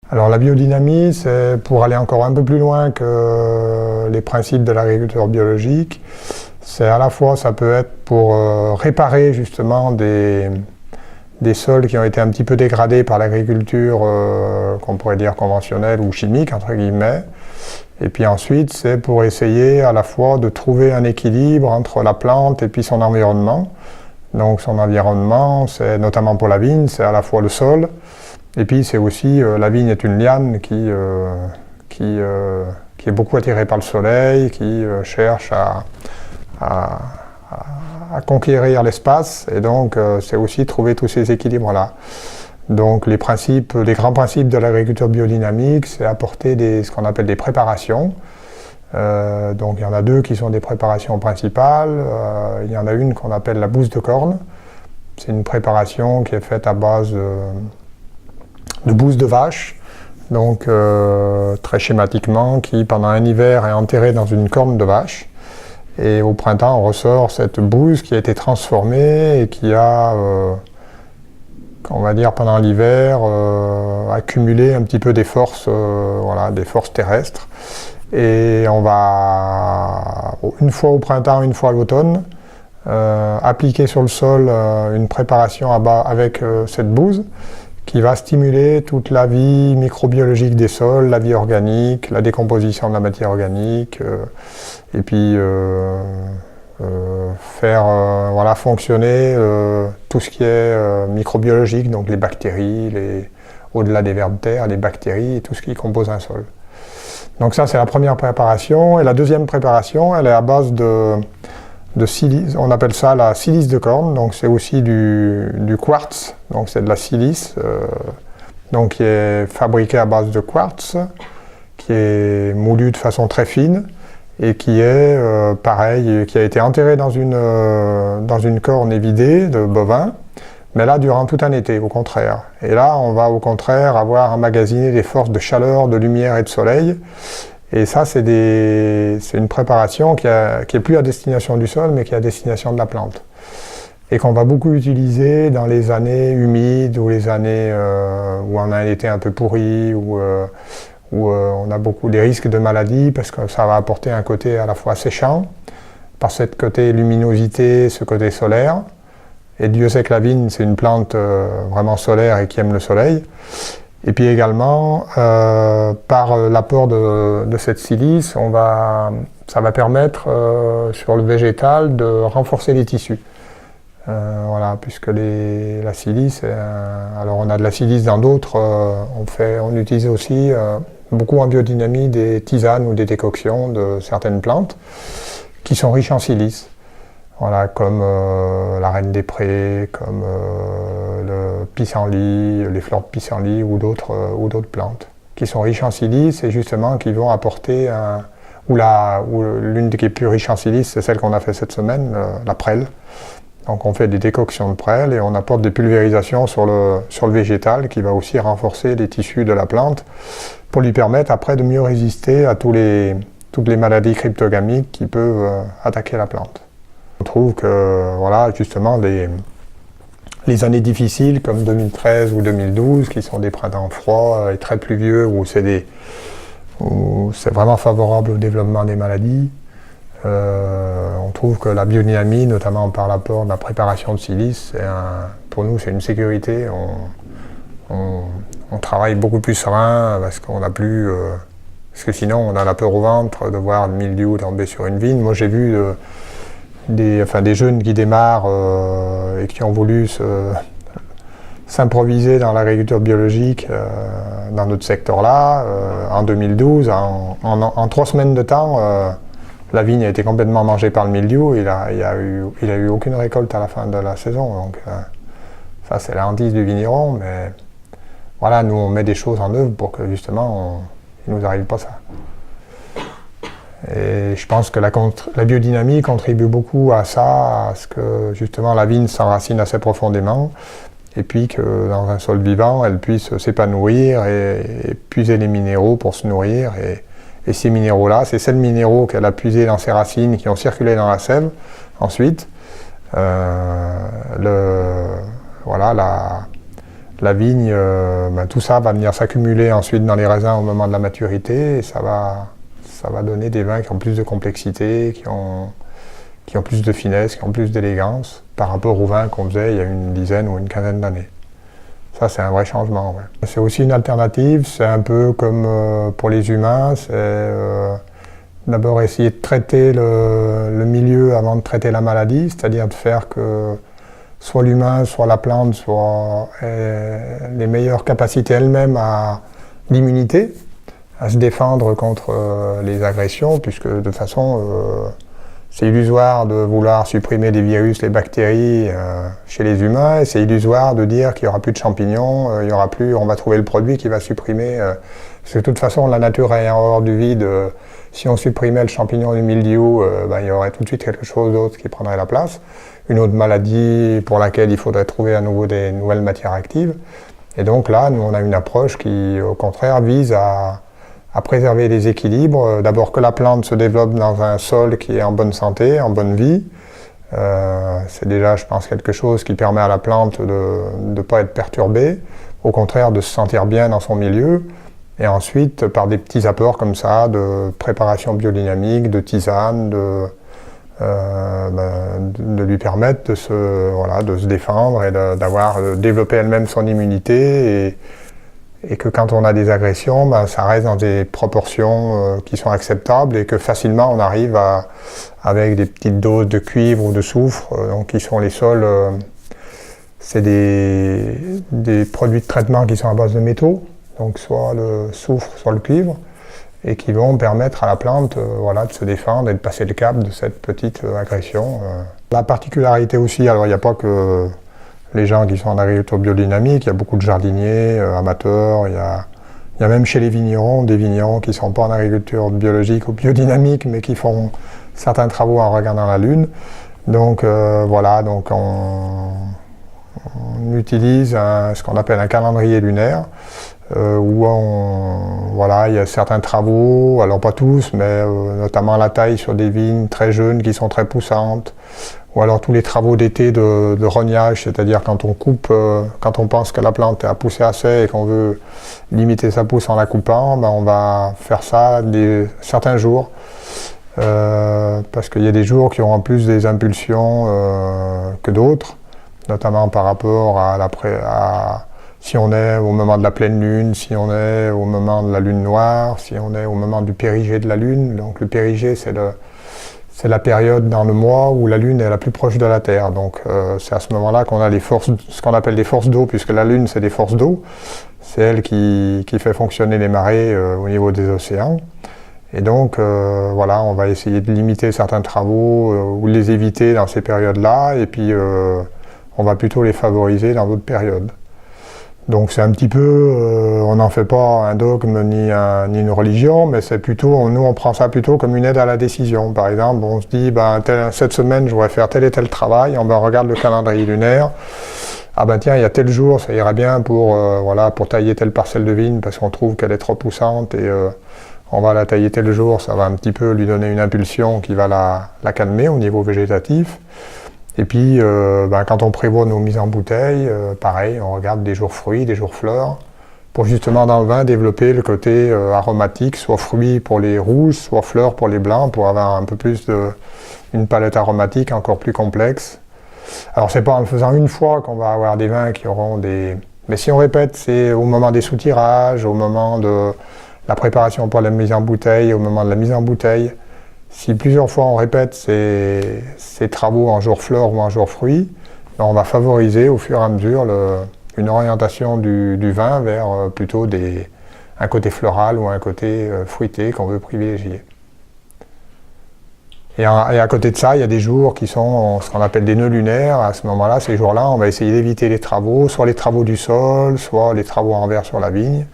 Alors la biodynamie, c'est pour aller encore un peu plus loin que les principes de l'agriculture biologique. C'est à la fois, ça peut être pour réparer justement des sols qui ont été un petit peu dégradés par l'agriculture, qu'on pourrait dire conventionnelle ou chimique, entre guillemets. Et puis ensuite, c'est pour essayer à la fois de trouver un équilibre entre la plante et puis son environnement. Donc son environnement, c'est notamment pour la vigne, c'est à la fois le sol, et puis c'est aussi, la vigne est une liane qui est beaucoup attirée par le soleil, qui cherche à conquérir l'espace, et donc c'est aussi trouver tous ces équilibres-là. Donc les grands principes de l'agriculture biodynamique, c'est apporter ce qu'on appelle des préparations. Donc il y en a deux qui sont des préparations principales. Il y en a une qu'on appelle la bouse de corne. C'est une préparation qui est faite à base de bouse de vache, donc très schématiquement, qui pendant un hiver est enterrée dans une corne de vache. Et au printemps, on ressort cette bouse qui a été transformée et qui a, on va dire pendant l'hiver, accumulé un petit peu des forces, des forces terrestres. Et on va, une fois au printemps, une fois à l'automne, appliquer sur le sol une préparation avec cette bouse qui va stimuler toute la vie microbiologique des sols, la vie organique, la décomposition de la matière organique, et puis faire fonctionner tout ce qui est microbiologique, donc les bactéries, au-delà des vers de terre, les bactéries et tout ce qui compose un sol. Donc ça, c'est la première préparation. Et la deuxième préparation, elle est à base de silice, on appelle ça la silice de corne, donc c'est aussi du quartz, donc c'est de la silice, donc qui est fabriquée à base de quartz, qui est moulu de façon très fine, et qui est pareil, qui a été enterré dans une corne évidée de bovin, mais là durant tout un été, au contraire. Et là, on va au contraire avoir emmagasiné des forces de chaleur, de lumière et de soleil. Et ça, c'est une préparation qui est plus à destination du sol, mais qui est à destination de la plante. Et qu'on va beaucoup utiliser dans les années humides, ou les années où on a un été un peu pourri, où on a beaucoup des risques de maladies, parce que ça va apporter un côté à la fois séchant, par ce côté luminosité, ce côté solaire. Et Dieu sait que la vigne, c'est une plante vraiment solaire et qui aime le soleil. Et puis également, par l'apport de cette silice, ça va permettre sur le végétal de renforcer les tissus. Puisque la silice, alors on a de la silice dans d'autres, on utilise aussi beaucoup en biodynamie des tisanes ou des décoctions de certaines plantes qui sont riches en silice. Voilà, comme la reine des prés, comme le pissenlit, les fleurs de pissenlit ou d'autres plantes qui sont riches en silice et justement qui vont apporter l'une qui est plus riche en silice, c'est celle qu'on a fait cette semaine, la prêle. Donc on fait des décoctions de prêle et on apporte des pulvérisations sur le végétal qui va aussi renforcer les tissus de la plante pour lui permettre après de mieux résister à toutes les maladies cryptogamiques qui peuvent attaquer la plante. On trouve que justement les années difficiles comme 2013 ou 2012, qui sont des printemps froids et très pluvieux, où c'est vraiment favorable au développement des maladies, on trouve que la biodynamie, notamment par l'apport de la préparation de silice, pour nous c'est une sécurité. On travaille beaucoup plus serein parce qu'on n'a plus... parce que sinon on a la peur au ventre de voir le mildiou tomber sur une vigne. Moi j'ai vu des jeunes qui démarrent et qui ont voulu s'improviser dans l'agriculture biologique dans notre secteur-là. En 2012, en 3 semaines de temps, la vigne a été complètement mangée par le mildiou. Il a eu aucune récolte à la fin de la saison. Donc ça, c'est la hantise du vigneron. Mais voilà, nous, on met des choses en œuvre pour que justement, il ne nous arrive pas ça. Et je pense que la biodynamie contribue beaucoup à ça, à ce que justement la vigne s'enracine assez profondément, et puis que dans un sol vivant, elle puisse s'épanouir et puiser les minéraux pour se nourrir. Et ces minéraux-là, c'est ces minéraux qu'elle a puisés dans ses racines, qui ont circulé dans la sève. Ensuite, la vigne, tout ça va venir s'accumuler ensuite dans les raisins au moment de la maturité et ça va donner des vins qui ont plus de complexité, qui ont plus de finesse, qui ont plus d'élégance par rapport aux vins qu'on faisait il y a une dizaine ou une quinzaine d'années. Ça, c'est un vrai changement. Ouais. C'est aussi une alternative, c'est un peu comme pour les humains, c'est d'abord essayer de traiter le milieu avant de traiter la maladie, c'est-à-dire de faire que soit l'humain, soit la plante, soit les meilleures capacités elles-mêmes à l'immunité, à se défendre contre les agressions, puisque de toute façon, c'est illusoire de vouloir supprimer les virus, les bactéries chez les humains, et c'est illusoire de dire qu'il n'y aura plus de champignons, on va trouver le produit qui va supprimer. Parce que de toute façon, la nature est hors du vide. Si on supprimait le champignon du mildiou, il y aurait tout de suite quelque chose d'autre qui prendrait la place. Une autre maladie pour laquelle il faudrait trouver à nouveau des nouvelles matières actives. Et donc là, nous, on a une approche qui, au contraire, vise à préserver les équilibres. D'abord que la plante se développe dans un sol qui est en bonne santé, en bonne vie. C'est déjà, je pense, quelque chose qui permet à la plante de ne pas être perturbée, au contraire de se sentir bien dans son milieu. Et ensuite, par des petits apports comme ça, de préparation biodynamique, de tisane, de lui permettre de se défendre et de développer elle-même son immunité et que quand on a des agressions, ça reste dans des proportions qui sont acceptables et que facilement on arrive avec des petites doses de cuivre ou de soufre, donc qui sont les sols, c'est des produits de traitement qui sont à base de métaux, donc soit le soufre, soit le cuivre, et qui vont permettre à la plante de se défendre et de passer le cap de cette petite agression. La particularité aussi, alors il n'y a pas que les gens qui sont en agriculture biodynamique, il y a beaucoup de jardiniers, amateurs, il y a même chez les vignerons, des vignerons qui ne sont pas en agriculture biologique ou biodynamique, mais qui font certains travaux en regardant la Lune. Donc donc on utilise ce qu'on appelle un calendrier lunaire, où il y a certains travaux, alors pas tous, mais notamment la taille sur des vignes très jeunes qui sont très poussantes, ou alors tous les travaux d'été de rognage, c'est-à-dire quand on coupe, quand on pense que la plante a poussé assez et qu'on veut limiter sa pousse en la coupant, on va faire ça certains jours, parce qu'il y a des jours qui auront plus des impulsions que d'autres, notamment par rapport si on est au moment de la pleine lune, si on est au moment de la lune noire, si on est au moment du périgée de la lune. Donc le périgée, c'est la période dans le mois où la lune est la plus proche de la Terre. Donc c'est à ce moment-là qu'on a ce qu'on appelle des forces d'eau, puisque la lune, c'est des forces d'eau. C'est elle qui fait fonctionner les marées au niveau des océans. Et donc on va essayer de limiter certains travaux ou de les éviter dans ces périodes-là, et puis on va plutôt les favoriser dans d'autres périodes. Donc c'est un petit peu, on n'en fait pas un dogme ni une religion, mais c'est plutôt, nous on prend ça plutôt comme une aide à la décision. Par exemple, on se dit, cette semaine je voudrais faire tel et tel travail, on regarde le calendrier lunaire, tiens, il y a tel jour, ça ira bien pour tailler telle parcelle de vigne parce qu'on trouve qu'elle est trop poussante et on va la tailler tel jour, ça va un petit peu lui donner une impulsion qui va la calmer au niveau végétatif. Et puis, quand on prévoit nos mises en bouteille, pareil, on regarde des jours fruits, des jours fleurs, pour justement dans le vin développer le côté aromatique, soit fruits pour les rouges, soit fleurs pour les blancs, pour avoir un peu plus une palette aromatique encore plus complexe. Alors c'est pas en le faisant une fois qu'on va avoir des vins qui auront des... Mais si on répète, c'est au moment des soutirages, au moment de la préparation pour la mise en bouteille, au moment de la mise en bouteille. Si plusieurs fois on répète ces travaux en jour fleurs ou en jour fruits, on va favoriser au fur et à mesure une orientation du vin vers plutôt un côté floral ou un côté fruité qu'on veut privilégier. Et à côté de ça, il y a des jours qui sont ce qu'on appelle des nœuds lunaires. À ce moment-là, ces jours-là, on va essayer d'éviter les travaux, soit les travaux du sol, soit les travaux en verre sur la vigne.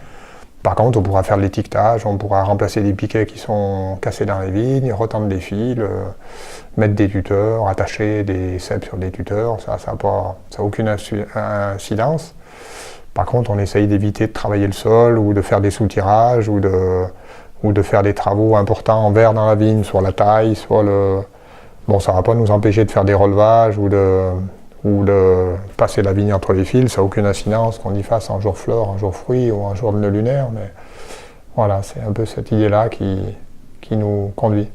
Par contre, on pourra faire de l'étiquetage, on pourra remplacer des piquets qui sont cassés dans les vignes, retendre des fils, mettre des tuteurs, attacher des cèpes sur des tuteurs, ça n'a aucune incidence. Par contre, on essaye d'éviter de travailler le sol ou de faire des soutirages ou de faire des travaux importants en verre dans la vigne, soit la taille, soit le... Bon, ça ne va pas nous empêcher de faire des relevages ou ou de passer la vigne entre les fils, ça n'a aucune incidence qu'on y fasse un jour fleur, un jour fruit ou un jour de nœud lunaire. Mais voilà, c'est un peu cette idée-là qui nous conduit.